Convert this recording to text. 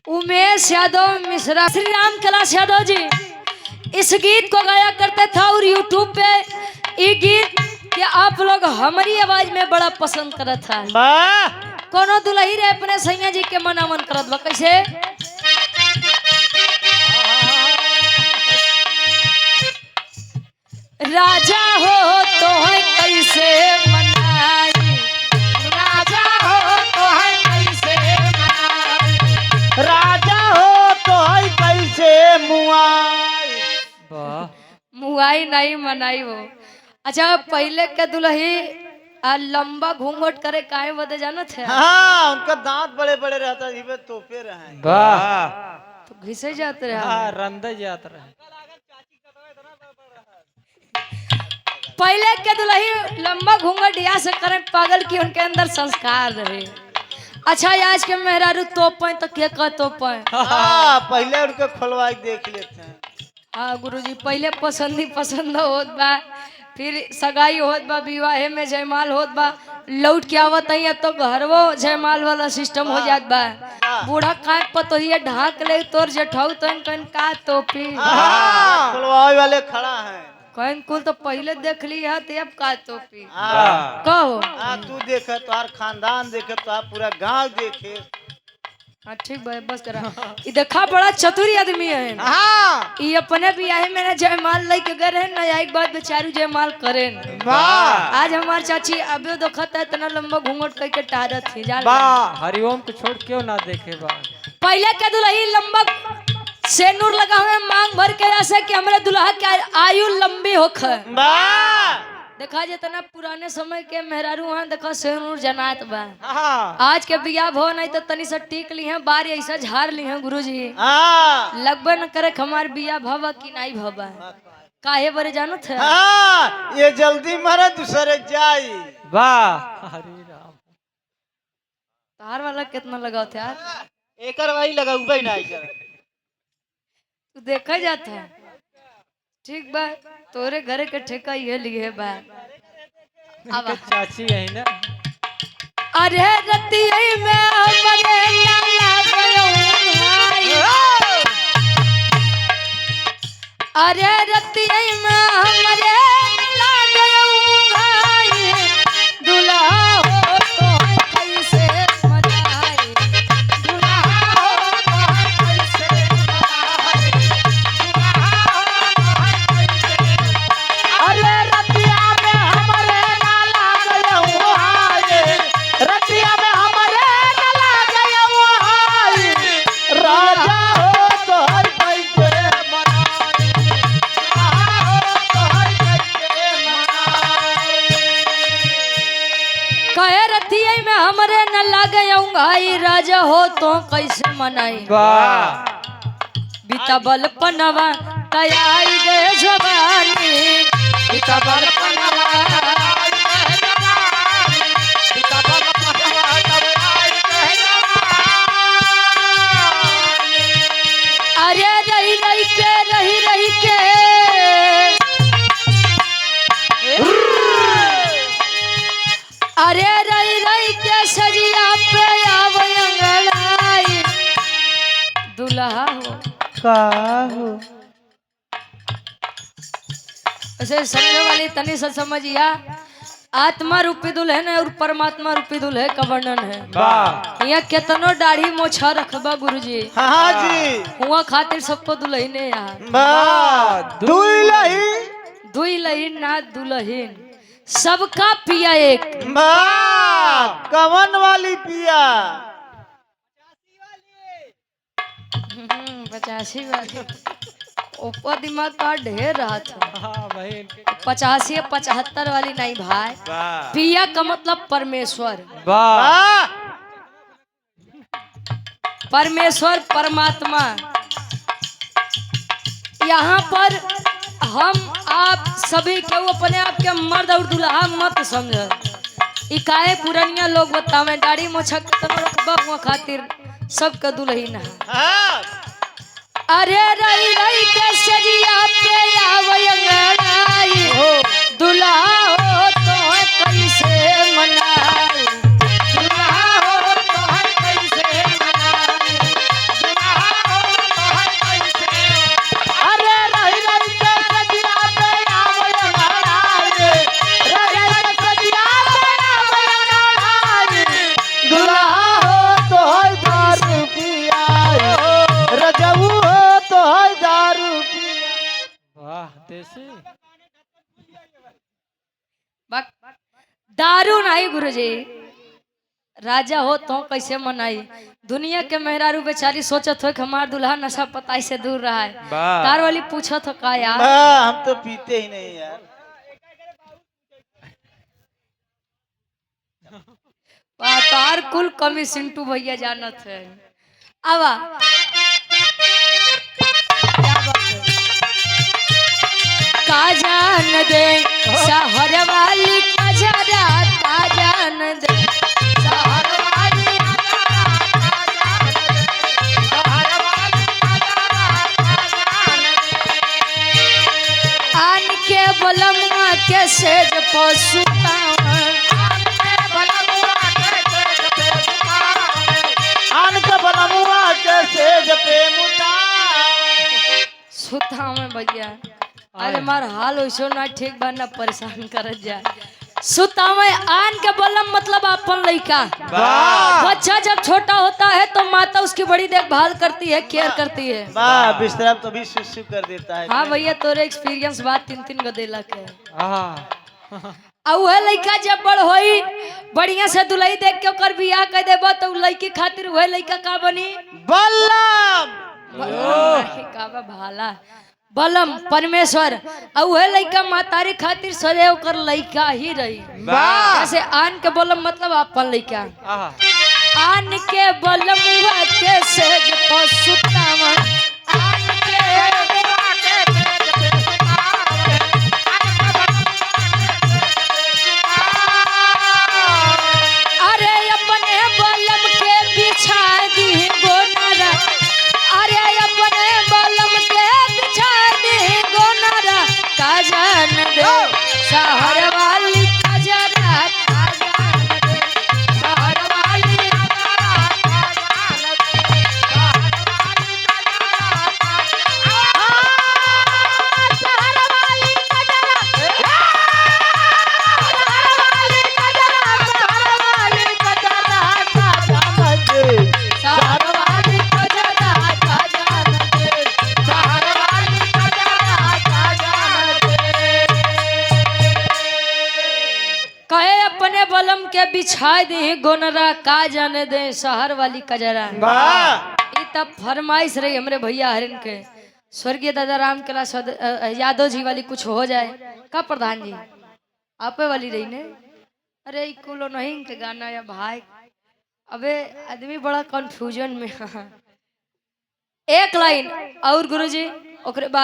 उमेश यादव मिश्रा, श्री राम कैलाश यादव जी इस गीत को गाया करते थे और यूट्यूब पे ये गीत कि आप लोग हमारी आवाज में बड़ा पसंद करत था। कोनो दुल्ही रे अपने सैया जी के मनावन करत बा कैसे? राजा हो तो है कैसे मनाई, राजा हो तो है कैसे मनाई, राजा हो तो है कैसे मुआई। मुआई नहीं मनाई हो। अच्छा पहले के दुल्ही लंबा घूंघट करे काहे बदे जानत है? हाँ उनका दांत बड़े बड़े रहता है, तोपे रहे तो घिसे जाते रहे। हाँ रंधे जाते रहे। पहले के दुल्ही लंबा घूंघट या से करे पागल की उनके अंदर संस्कार रहे। अच्छा आज के मेहरारू तोपे तो के का तोपे? हाँ पहले उनके खोलवा के देख लेते हैं। हाँ गुरुजी पहले पसंद होत बा, फिर सगाई होत बा, विवाह में जयमाल होत बा, लौट के आवत है तो घरवो जयमाल वाला सिस्टम हो जात बा। बूढ़ा काट पतोहिया ढाक ले तोर जेठाऊ तो कन का तोपी खोलवाए वाले खड़ा है कौन कुल तो पहले देख ली है तब का तोपी कहो। तू देखे तो हर खानदान देखे तो पूरा गांव देखे। हाँ ठीक भाई बस करा। ये देखा बड़ा चतुर आदमी है। हाँ ये अपने भी आए मैंने जयमाल लेके गए हैं ना, एक बात बेचारू जयमाल करें। आज हमारी चाची अभी देखता है इतना लंबा घूंघट करके टारत थी जान। हरिओम को छोड़ क्यों ना देखे बा। पहले के दुल्ही लंबा सेनूर लगा हुआ मांग भर के ऐसे कि हमारे दुल्हा की आयु लंबी होख। देखा जितना पुराने समय के मेहरारू वहाँ देखा सेनूर जनात बा। आज के बिया भो नहीं तो तनी से टीक ली है बारी ऐसा झाड़ ली है गुरुजी। लगभग न करे हमार बिया भवा कि नहीं भवा काहे बरे जानो थे। ये जल्दी मरे दूसरे जाई। वाह हरे राम। तार वाला कितना लगाओ थे यार? एकर वही लगा उबई नहीं करे। तू देखा जाता है ठीक बा तोरे घरे के ठेका ये लिए बा। अब चाची है ना। अरे रतिया में हमरे लाला गयो, अरे रतिया में हमरे लाला गयो, दुल्हा हो तो है कैसे मनाई, दुल्हा हो तो है कैसे मनाई, अरे रतिया में हमरे लाला गयो हाय, रतिया में हमरे लाला गयो हाय, राजा हो तो हर कैसे मनाई, राजा हो तो हर कैसे मनाई। कहे रतिया में हमरे न लागे भाई राजा हो तो कैसे मनाई। बीता बल पनवा तयाई गे जवानी, बीता बल पनवा अरे रही रही के अरे रही के सजिया पे आवंगलाई, दुल्हा हो का हो ऐसे समझने वाली तनी से समझिया। आत्मा रूपी दुल्हन है और परमात्मा रूपी दुल्हे का वर्णन है। यहाँ कितनो दाढ़ी मोछा रखबा गुरुजी। हाँ जी हुआ खातिर सबको दुल्हने यार दुई लहीन ना दुल्हीन सबका पिया एक। कवन वाली पिया 85 वाली ऊपर दिमाग का ढेर रहा था। 85 75 वाली नहीं भाई। पिया का मतलब परमेश्वर, परमेश्वर परमात्मा। यहाँ पर हम आप सभी के अपने आप के मर्द और दुल्हा मत समझ। इकाए पुरानिया लोग बतावे दाढ़ी मोछा खातिर सबका दुल्हीन है। अरे रही के सजिया पे आवंगलाई, दुल्हा हो तो है कैसे मनाई, दुल्हा हो तो है कैसे मनाई, दारू नहीं गुरुजी, राजा हो तो कैसे मनाई। दुनिया के मेहरारू बेचारी सोचत हो कि हमार दुल्हा नशा पताई से दूर रहा है। कार वाली पूछत हो का यार, हम तो पीते ही नहीं यार। तार कुल कमी सिंटू भैया जानत है। आवा का जान दे शहर वाली का जरा, का जान दे शहर वाली आन के बलमुआ के सेज पशुता, आन के बलमुआ के सेज पे मुता सुता में भैया। अरे मार हाल वैसो ना ठीक बा, ना परेशान करत जा। सुता में आन के बलम मतलब अपन लड़का। बच्चा जब छोटा होता है तो माता उसकी बड़ी देखभाल करती है, केयर करती है। बिस्तरा तो भी सुसु कर देता है। हाँ भैया तोरे एक्सपीरियंस बात 3-3 गो देला के। वह लड़का जब बड़ होई बढ़िया से दुल्ही देख के ओकर बियाह कर देबा तो लड़की खातिर वह लड़का का बनी बल्लम। का बा भाला बलम परमेश्वर। और वह लड़का मातारी खातिर सदैव ओकर लड़का ही रही। जैसे आन के बलम मतलब अपन लड़का। आन के बलम के सेज पसुतावन, आन के अरे अपने बलम के बिछा दी गोनरा, अरे अपने बलम के बिछा दी गोनरा, का जान दे शहर वाली का जरा, का जान दे शहर वाली कहे अपने बलम के बिछा दे गोनरा, का जाने दे शहर वाली कजरा। ये तब फरमाइश रही हमरे भैया हरिन के। स्वर्गीय दादा राम कैलाश यादव जी वाली कुछ हो जाए का प्रधान जी आपे वाली रही ने। अरे कुलो नहीं के गाना या भाई, अबे आदमी बड़ा कंफ्यूजन में। एक लाइन और गुरुजी ओकरे बाद